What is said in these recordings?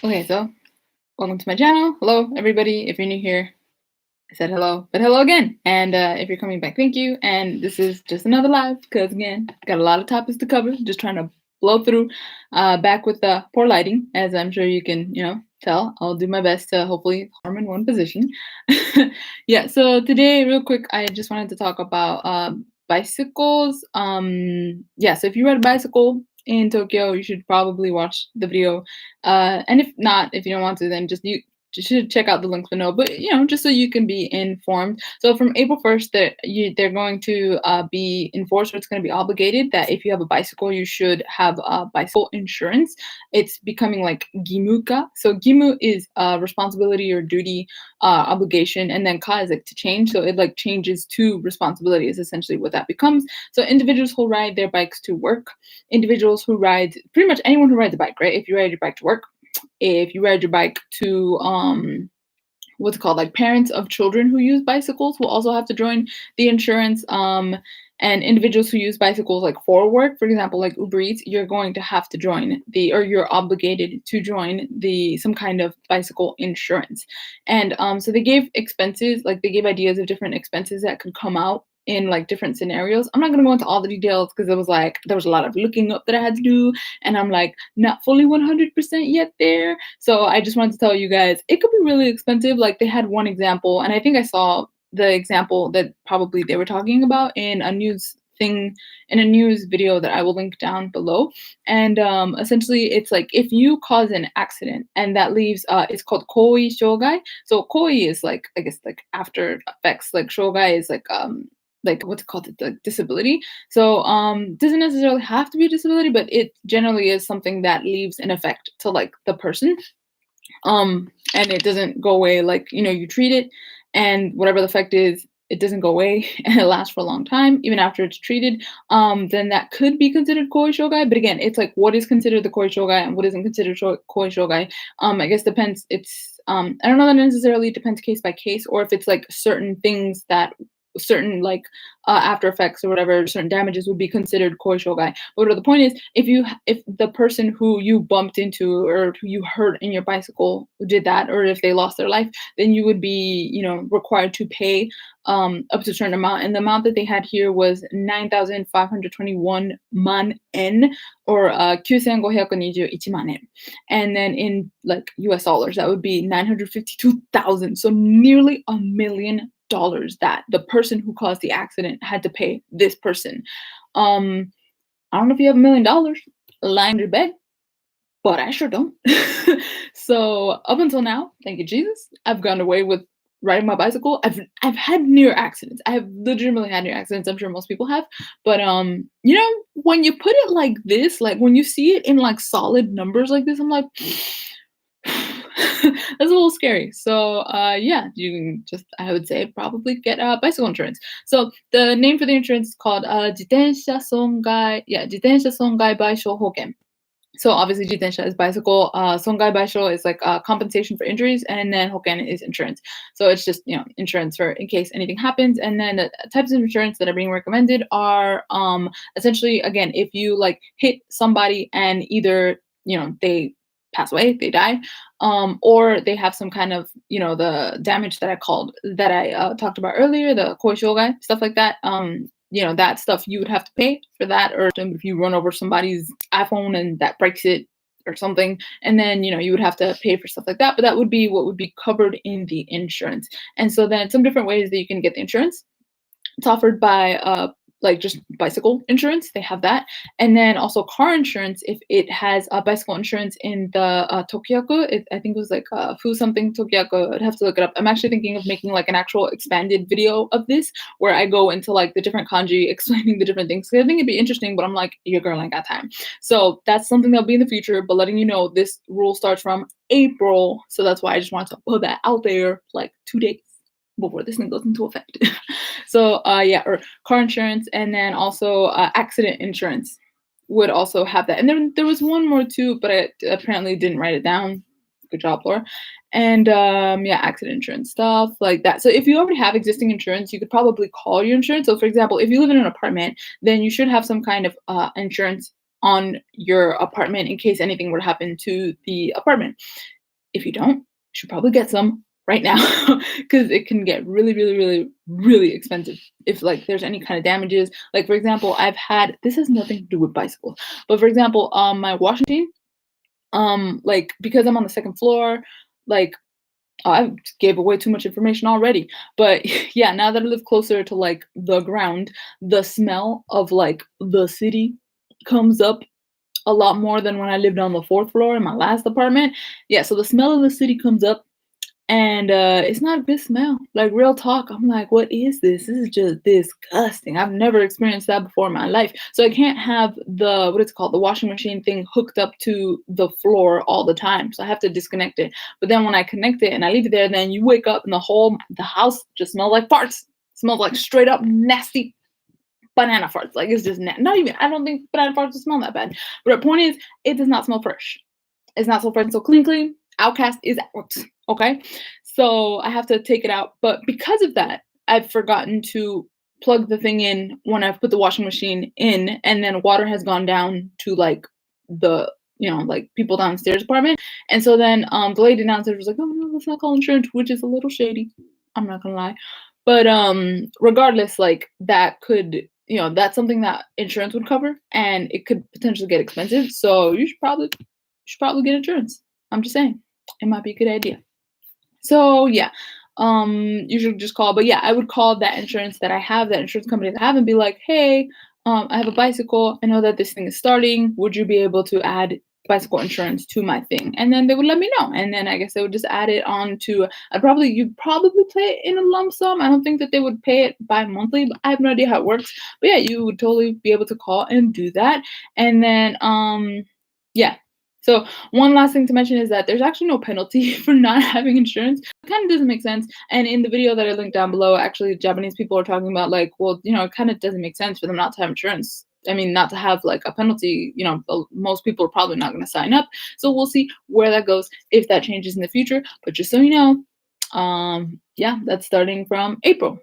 Okay, so welcome to my channel. Hello, everybody. If you're new here, I said hello, but hello again. And if you're coming back, thank you. And this is just another live because, again, got a lot of topics to cover. Just trying to blow through. Back with the poor lighting, as I'm sure you can, tell. I'll do my best to hopefully harm in one position. Yeah. So today, real quick, I just wanted to talk about bicycles. Yeah. So if you ride a bicycle in Tokyo, you should probably watch the video. And if not, if you don't want to, then you should check out the links below. But just so you can be informed. So from April 1st, they're going to be enforced, or it's going to be obligated that if you have a bicycle, you should have bicycle insurance. It's becoming like gimuka. So gimu is responsibility or duty, obligation, and then ka is like to change. So it like changes to responsibility is essentially what that becomes. So individuals who ride their bikes to work, individuals who ride, pretty much anyone who rides a bike, right? If you ride your bike to work, if you ride your bike to what's it called, like parents of children who use bicycles will also have to join the insurance. And individuals who use bicycles like for work, for example, like Uber Eats, you're going to have to join or you're obligated to join some kind of bicycle insurance. And so they gave expenses, like they gave ideas of different expenses that could come out in like different scenarios. I'm not going to go into all the details because there was a lot of looking up that I had to do, and I'm like not fully 100% yet there. So I just wanted to tell you guys it could be really expensive. Like they had one example, and I think I saw the example that probably they were talking about in a news video that I will link down below. And essentially it's like if you cause an accident and that leaves it's called koi shogai. So koi is like, I guess, like after effects. Like shogai is like what's it called, the disability. So doesn't necessarily have to be a disability, but it generally is something that leaves an effect to like the person, and it doesn't go away. Like you treat it, and whatever the effect is, it doesn't go away and it lasts for a long time even after it's treated. Then that could be considered koi shogai. But again, it's like what is considered the koi shogai and what isn't considered koi shogai. I guess depends. It's I don't know that necessarily depends case by case, or if it's like certain things that certain like after effects or whatever, certain damages would be considered koi shogai. But the point is, if the person who you bumped into or who you hurt in your bicycle did that, or if they lost their life, then you would be required to pay up to a certain amount. And the amount that they had here was 9,521 man yen, or 9,521 man yen. And then in like US dollars, that would be 952,000. So nearly $1 million that the person who caused the accident had to pay this person. I don't know if you have $1 million lying in your bed, but I sure don't. So up until now, thank you Jesus, I've gone away with riding my bicycle. I've had near accidents. I have legitimately had near accidents. I'm sure most people have. But when you put it like this, like when you see it in like solid numbers like this, I'm like that's a little scary. So yeah, you can just, I would say, probably get bicycle insurance. So the name for the insurance is called 自転車損害賠償保険. So obviously jitensha is bicycle, songai baisho is like compensation for injuries, and then hoken is insurance. So it's just insurance for in case anything happens. And then the types of insurance that are being recommended are essentially, again, if you like hit somebody and either they pass away, they die, or they have some kind of the damage that I talked about earlier, the koi shogai, stuff like that. That stuff you would have to pay for that, or if you run over somebody's iPhone and that breaks it or something, and then you would have to pay for stuff like that. But that would be what would be covered in the insurance. And so then some different ways that you can get the insurance. It's offered by like just bicycle insurance, they have that, and then also car insurance if it has a bicycle insurance in the Tokyaku. I think it was like Fu something Tokyaku. I'd have to look it up. I'm actually thinking of making like an actual expanded video of this where I go into like the different kanji explaining the different things. I think it'd be interesting, but I'm like, your girl ain't got time. So that's something that'll be in the future, but letting you know this rule starts from April, so that's why I just wanted to put that out there like 2 days before this thing goes into effect. So yeah, or car insurance, and then also accident insurance would also have that. And then there was one more too, but I apparently didn't write it down. Good job, Laura. And yeah, accident insurance, stuff like that. So if you already have existing insurance, you could probably call your insurance. So for example, if you live in an apartment, then you should have some kind of insurance on your apartment in case anything were to happen to the apartment. If you don't, you should probably get some right now because it can get really, really, really, really expensive if like there's any kind of damages. Like for example, I've had, this has nothing to do with bicycles, but for example, my washing machine, like because I'm on the second floor, like I gave away too much information already. But yeah, now that I live closer to like the ground, the smell of like the city comes up a lot more than when I lived on the fourth floor in my last apartment. Yeah, so the smell of the city comes up and it's not a good smell. Like real talk, I'm like, what is this? This is just disgusting. I've never experienced that before in my life. So I can't have the what it's called, the washing machine thing hooked up to the floor all the time. So I have to disconnect it. But then when I connect it and I leave it there, then you wake up and the house just smells like farts. It smells like straight up nasty banana farts. Like it's just not even. I don't think banana farts smell that bad. But the point is, it does not smell fresh. It's not so fresh. So clean. Outcast is out. Okay. So I have to take it out. But because of that, I've forgotten to plug the thing in when I've put the washing machine in, and then water has gone down to like the like people downstairs apartment. And so then the lady downstairs was like, oh no, let's not call insurance, which is a little shady. I'm not gonna lie. But regardless, like that could that's something that insurance would cover and it could potentially get expensive. So you should probably get insurance. I'm just saying. It might be a good idea. So yeah, you should just call. But yeah, I would call that insurance company that I have and be like, hey, I have a bicycle. I know that this thing is starting. Would you be able to add bicycle insurance to my thing? And then they would let me know. And then I guess they would just add it on to. You'd probably pay it in a lump sum. I don't think that they would pay it bi-monthly, but I have no idea how it works. But yeah, you would totally be able to call and do that. And then yeah. So one last thing to mention is that there's actually no penalty for not having insurance. It kind of doesn't make sense. And in the video that I linked down below, actually Japanese people are talking about like, well, it kind of doesn't make sense for them not to have insurance. I mean, not to have like a penalty, most people are probably not going to sign up. So we'll see where that goes if that changes in the future. But just so you know, yeah, that's starting from April.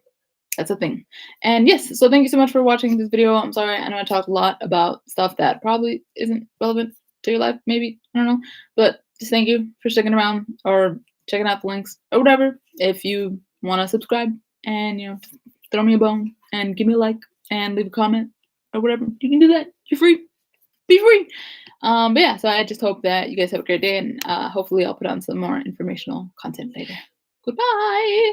That's a thing. And yes, so thank you so much for watching this video. I'm sorry, I know I talked a lot about stuff that probably isn't relevant to your life, maybe, I don't know, but just thank you for sticking around or checking out the links or whatever. If you want to subscribe and throw me a bone and give me a like and leave a comment or whatever, you can do that. You're free. Be free. But yeah, so I just hope that you guys have a great day, and hopefully I'll put on some more informational content later. Goodbye.